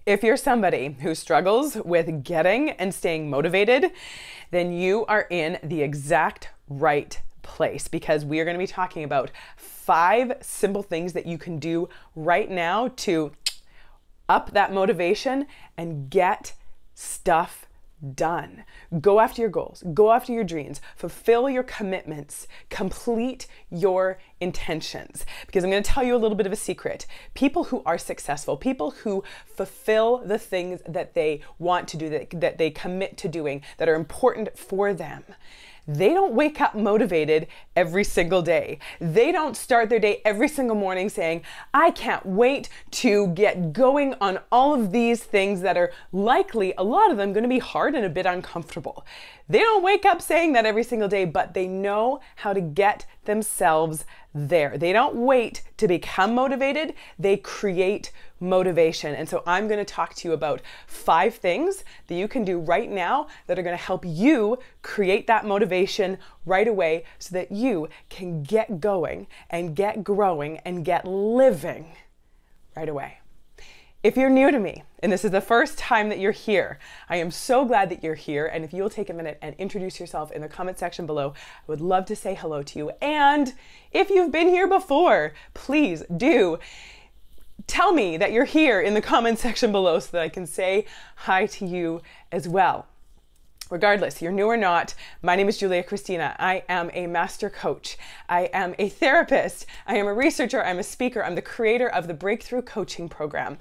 If you're somebody who struggles with getting and staying motivated, then you are in the exact right place, because we are going to be talking about 5 simple things that you can do right now to up that motivation and get stuff done. Go after your goals, go after your dreams, fulfill your commitments, complete your intentions. Because I'm going to tell you a little bit of a secret. People who are successful, people who fulfill the things that they want to do, that they commit to doing, that are important for them, they don't wake up motivated every single day. They don't start their day every single morning saying, I can't wait to get going on all of these things that are likely, a lot of them, going to be hard and a bit uncomfortable. They don't wake up saying that every single day, but they know how to get themselves there. They don't wait to become motivated, they create motivation. And so I'm going to talk to you about 5 things that you can do right now that are going to help you create that motivation right away so that you can get going and get growing and get living right away. If you're new to me and this is the first time that you're here, I am so glad that you're here. And if you'll take a minute and introduce yourself in the comment section below, I would love to say hello to you. And if you've been here before, please do tell me that you're here in the comment section below so that I can say hi to you as well. Regardless, you're new or not, my name is Kristina. I am a master coach. I am a therapist. I am a researcher. I'm a speaker. I'm the creator of the Breakthrough Coaching Program.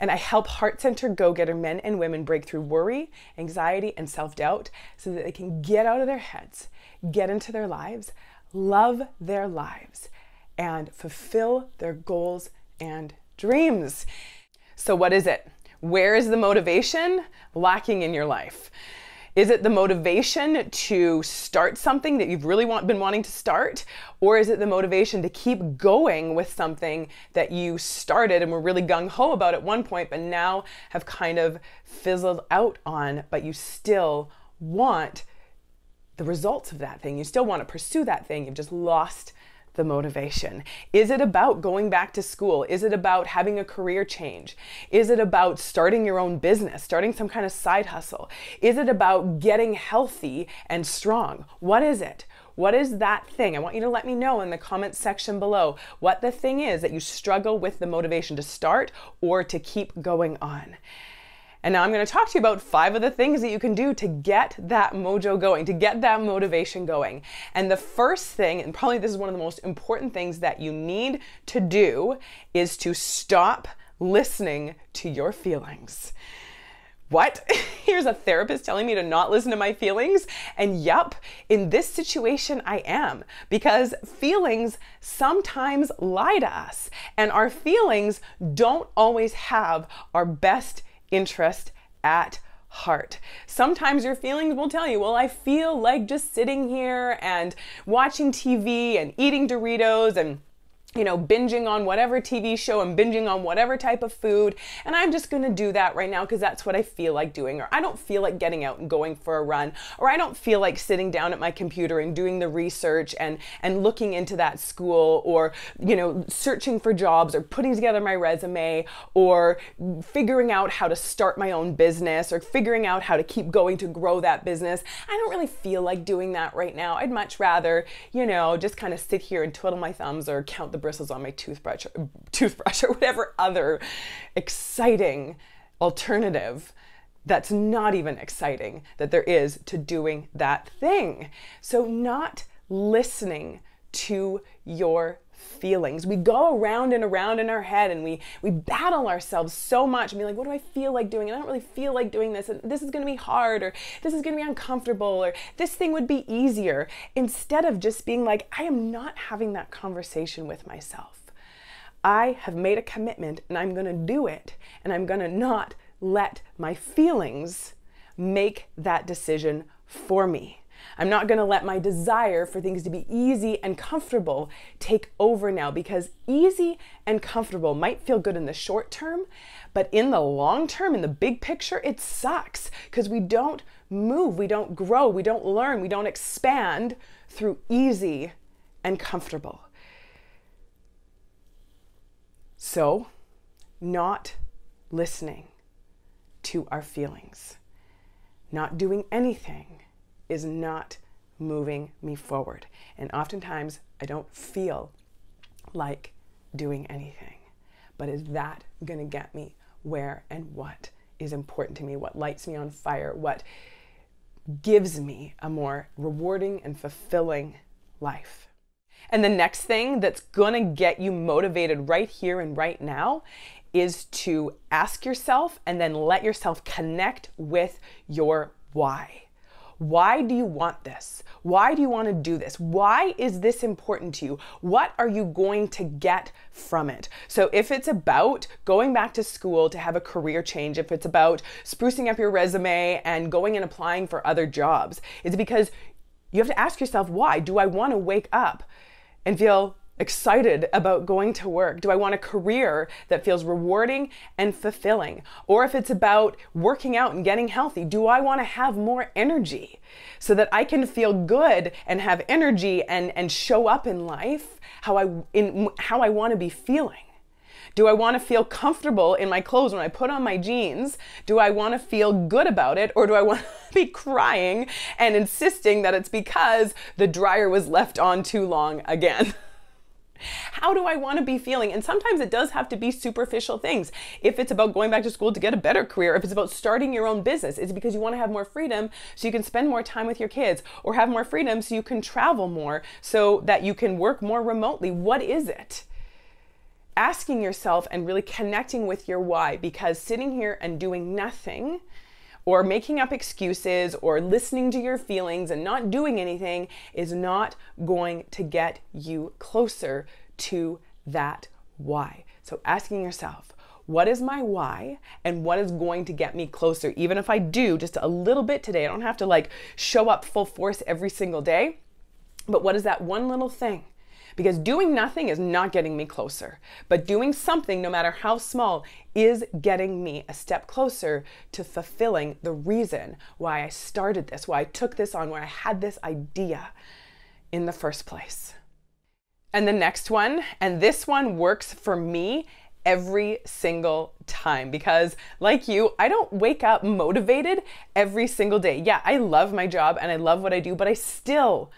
And I help heart-centered go-getter men and women break through worry, anxiety, and self-doubt so that they can get out of their heads, get into their lives, love their lives, and fulfill their goals and dreams. So what is it? Where is the motivation lacking in your life? Is it the motivation to start something that you've really been wanting to start? Or is it the motivation to keep going with something that you started and were really gung-ho about at one point, but now have kind of fizzled out on, but you still want the results of that thing? You still want to pursue that thing. You've just lost the motivation. Is it about going back to school? Is it about having a career change? Is it about starting your own business, starting some kind of side hustle? Is it about getting healthy and strong? What is it? What is that thing? I want you to let me know in the comments section below what the thing is that you struggle with the motivation to start or to keep going on. And now I'm going to talk to you about 5 of the things that you can do to get that mojo going, to get that motivation going. And the first thing, and probably this is one of the most important things that you need to do, is to stop listening to your feelings. What? Here's a therapist telling me to not listen to my feelings? And yup, in this situation I am, because feelings sometimes lie to us, and our feelings don't always have our best interest at heart. Sometimes your feelings will tell you, well, I feel like just sitting here and watching TV and eating Doritos and binging on whatever TV show and binging on whatever type of food. And I'm just going to do that right now because that's what I feel like doing. Or I don't feel like getting out and going for a run. Or I don't feel like sitting down at my computer and doing the research and looking into that school, or, searching for jobs, or putting together my resume, or figuring out how to start my own business, or figuring out how to keep going to grow that business. I don't really feel like doing that right now. I'd much rather, just kind of sit here and twiddle my thumbs or count the bristles on my toothbrush or whatever other exciting alternative that's not even exciting that there is to doing that thing. So not listening to your feelings. We go around and around in our head and we battle ourselves so much and be like, what do I feel like doing? And I don't really feel like doing this. And this is going to be hard, or this is going to be uncomfortable, or this thing would be easier. Instead of just being like, I am not having that conversation with myself. I have made a commitment and I'm going to do it. And I'm going to not let my feelings make that decision for me. I'm not going to let my desire for things to be easy and comfortable take over now, because easy and comfortable might feel good in the short term, but in the long term, in the big picture, it sucks because we don't move, we don't grow, we don't learn, we don't expand through easy and comfortable. So, not listening to our feelings. Not doing anything is not moving me forward. And oftentimes I don't feel like doing anything. But is that going to get me where and what is important to me? What lights me on fire? What gives me a more rewarding and fulfilling life? And the next thing that's going to get you motivated right here and right now is to ask yourself and then let yourself connect with your why. Why do you want this? Why do you want to do this? Why is this important to you? What are you going to get from it? So if it's about going back to school to have a career change, if it's about sprucing up your resume and going and applying for other jobs, it's because you have to ask yourself, why? Do I want to wake up and feel excited about going to work? Do I want a career that feels rewarding and fulfilling? Or if it's about working out and getting healthy, do I want to have more energy so that I can feel good and have energy and show up in life how I want to be feeling? Do I want to feel comfortable in my clothes when I put on my jeans? Do I want to feel good about it? Or do I want to be crying and insisting that it's because the dryer was left on too long again? How do I want to be feeling? And sometimes it does have to be superficial things. If it's about going back to school to get a better career, if it's about starting your own business, it's because you want to have more freedom so you can spend more time with your kids, or have more freedom so you can travel more, so that you can work more remotely. What is it? Asking yourself and really connecting with your why, because sitting here and doing nothing, or making up excuses, or listening to your feelings and not doing anything is not going to get you closer to that why. So asking yourself, what is my why and what is going to get me closer? Even if I do just a little bit today, I don't have to show up full force every single day, but what is that one little thing? Because doing nothing is not getting me closer, but doing something, no matter how small, is getting me a step closer to fulfilling the reason why I started this, why I took this on, why I had this idea in the first place. And the next one, and this one works for me every single time, because like you, I don't wake up motivated every single day. Yeah, I love my job and I love what I do, but I still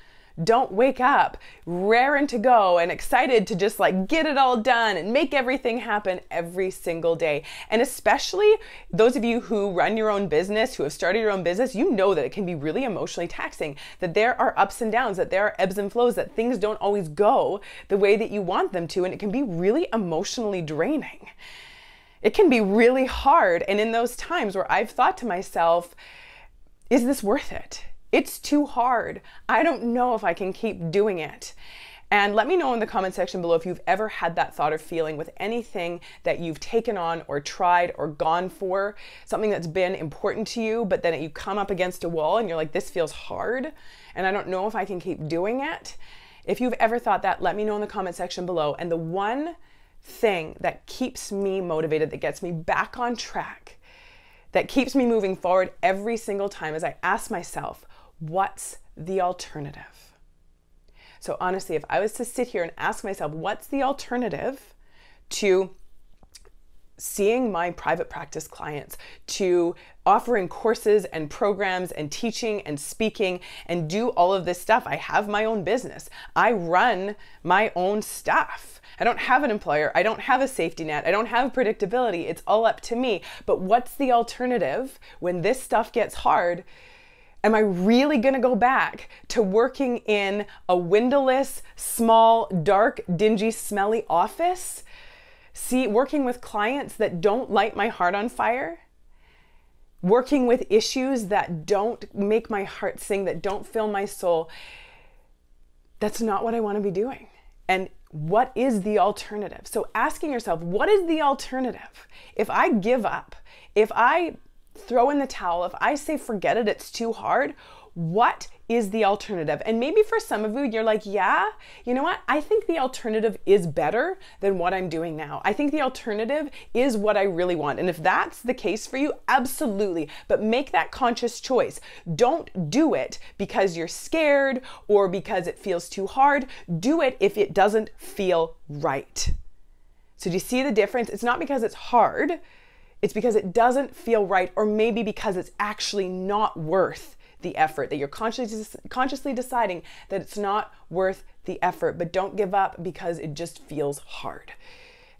don't wake up raring to go and excited to just get it all done and make everything happen every single day. And especially those of you who run your own business, who have started your own business, you know that it can be really emotionally taxing, that there are ups and downs, that there are ebbs and flows, that things don't always go the way that you want them to, and it can be really emotionally draining. It can be really hard. And in those times where I've thought to myself, is this worth it? It's too hard. I don't know if I can keep doing it. And let me know in the comment section below if you've ever had that thought or feeling with anything that you've taken on or tried or gone for, something that's been important to you, but then you come up against a wall and you're like, this feels hard and I don't know if I can keep doing it. If you've ever thought that, let me know in the comment section below. And the one thing that keeps me motivated, that gets me back on track, that keeps me moving forward every single time is I ask myself, what's the alternative? So honestly, if I was to sit here and ask myself, what's the alternative to seeing my private practice clients, to offering courses and programs and teaching and speaking and do all of this stuff? I have my own business. I run my own stuff. I don't have an employer. I don't have a safety net. I don't have predictability. It's all up to me. But what's the alternative when this stuff gets hard? Am I really going to go back to working in a windowless, small, dark, dingy, smelly office? Working with clients that don't light my heart on fire? Working with issues that don't make my heart sing, that don't fill my soul? That's not what I want to be doing. And what is the alternative? So asking yourself, what is the alternative? If I give up, if I throw in the towel, if I say forget it, it's too hard, what is the alternative? And maybe for some of you, you're like, yeah, you know what? I think the alternative is better than what I'm doing now. I think the alternative is what I really want. And if that's the case for you, absolutely. But make that conscious choice. Don't do it because you're scared or because it feels too hard. Do it if it doesn't feel right. So do you see the difference? It's not because it's hard. It's because it doesn't feel right, or maybe because it's actually not worth the effort, that you're consciously deciding that it's not worth the effort. But don't give up because it just feels hard.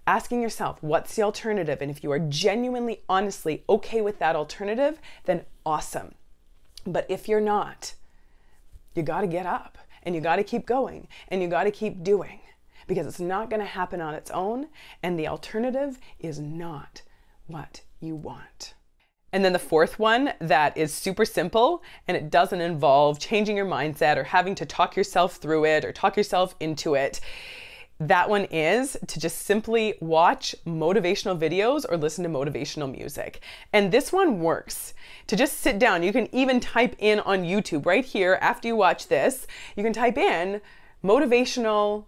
Asking yourself, what's the alternative? And if you are genuinely, honestly okay with that alternative, then awesome. But if you're not, you got to get up and you got to keep going and you got to keep doing, because it's not going to happen on its own. And the alternative is not what you want. And then the fourth one that is super simple, and it doesn't involve changing your mindset or having to talk yourself through it or talk yourself into it. That one is to just simply watch motivational videos or listen to motivational music. And this one works. To just sit down, you can even type in on YouTube right here after you watch this, you can type in motivational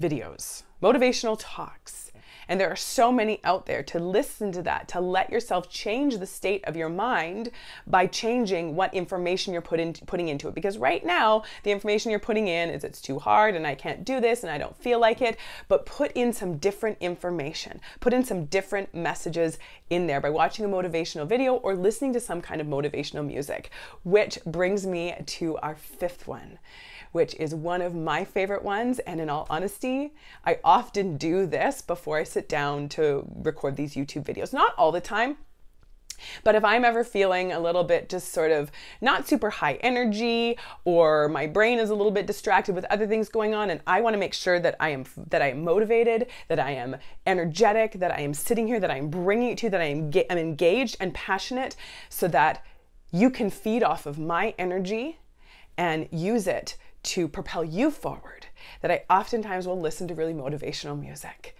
videos, motivational talks. And there are so many out there. To listen to that, to let yourself change the state of your mind by changing what information you're putting into it. Because right now, the information you're putting in is it's too hard and I can't do this and I don't feel like it. But put in some different information. Put in some different messages in there by watching a motivational video or listening to some kind of motivational music. Which brings me to our fifth one, which is one of my favorite ones. And in all honesty, I often do this before I sit down to record these YouTube videos. Not all the time, but if I'm ever feeling a little bit just sort of not super high energy, or my brain is a little bit distracted with other things going on, and I want to make sure that I am motivated, that I am energetic, that I am sitting here, that I'm bringing it to you, that I'm engaged and passionate, so that you can feed off of my energy and use it to propel you forward, that I oftentimes will listen to really motivational music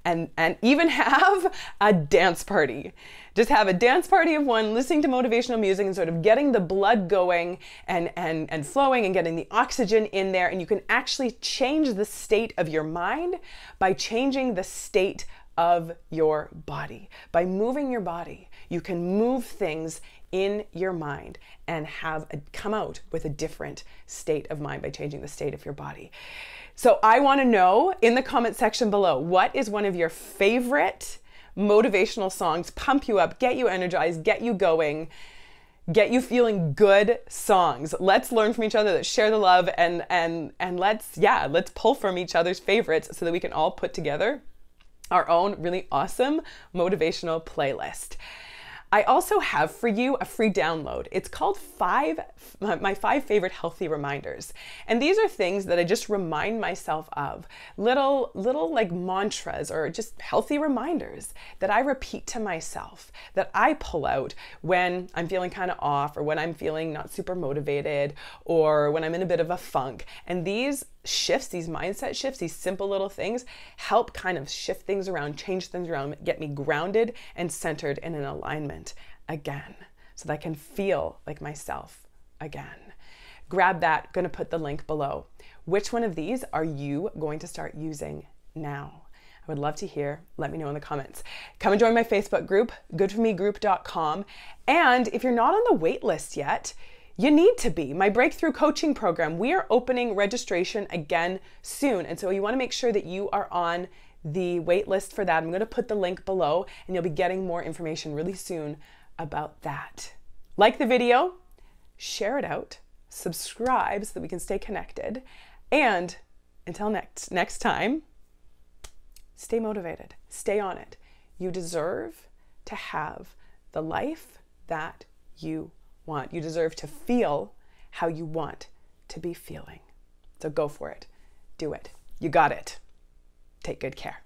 and even have a dance party. Just have a dance party of one, listening to motivational music and sort of getting the blood going and flowing and getting the oxygen in there. And you can actually change the state of your mind by changing the state of your body. By moving your body, you can move things in your mind and come out with a different state of mind by changing the state of your body. So I want to know in the comment section below, what is one of your favorite motivational songs, pump you up, get you energized, get you going, get you feeling good songs. Let's learn from each other, let's share the love, and let's pull from each other's favorites so that we can all put together our own really awesome motivational playlist. I also have for you a free download. It's called my 5 favorite healthy reminders. And these are things that I just remind myself of, little like mantras or just healthy reminders that I repeat to myself, that I pull out when I'm feeling kind of off, or when I'm feeling not super motivated, or when I'm in a bit of a funk. And these shifts, these mindset shifts, these simple little things help kind of shift things around, change things around, get me grounded and centered and in alignment again, so that I can feel like myself again. Grab that, gonna put the link below. Which one of these are you going to start using now? I would love to hear. Let me know in the comments. Come and join my Facebook group, goodformegroup.com. And if you're not on the wait list yet, you need to be. My breakthrough coaching program, we are opening registration again soon. And so you want to make sure that you are on the wait list for that. I'm going to put the link below, and you'll be getting more information really soon about that. Like the video, share it out, subscribe so that we can stay connected. And until next time, stay motivated, stay on it. You deserve to have the life that you want. You deserve to feel how you want to be feeling. So go for it. Do it. You got it. Take good care.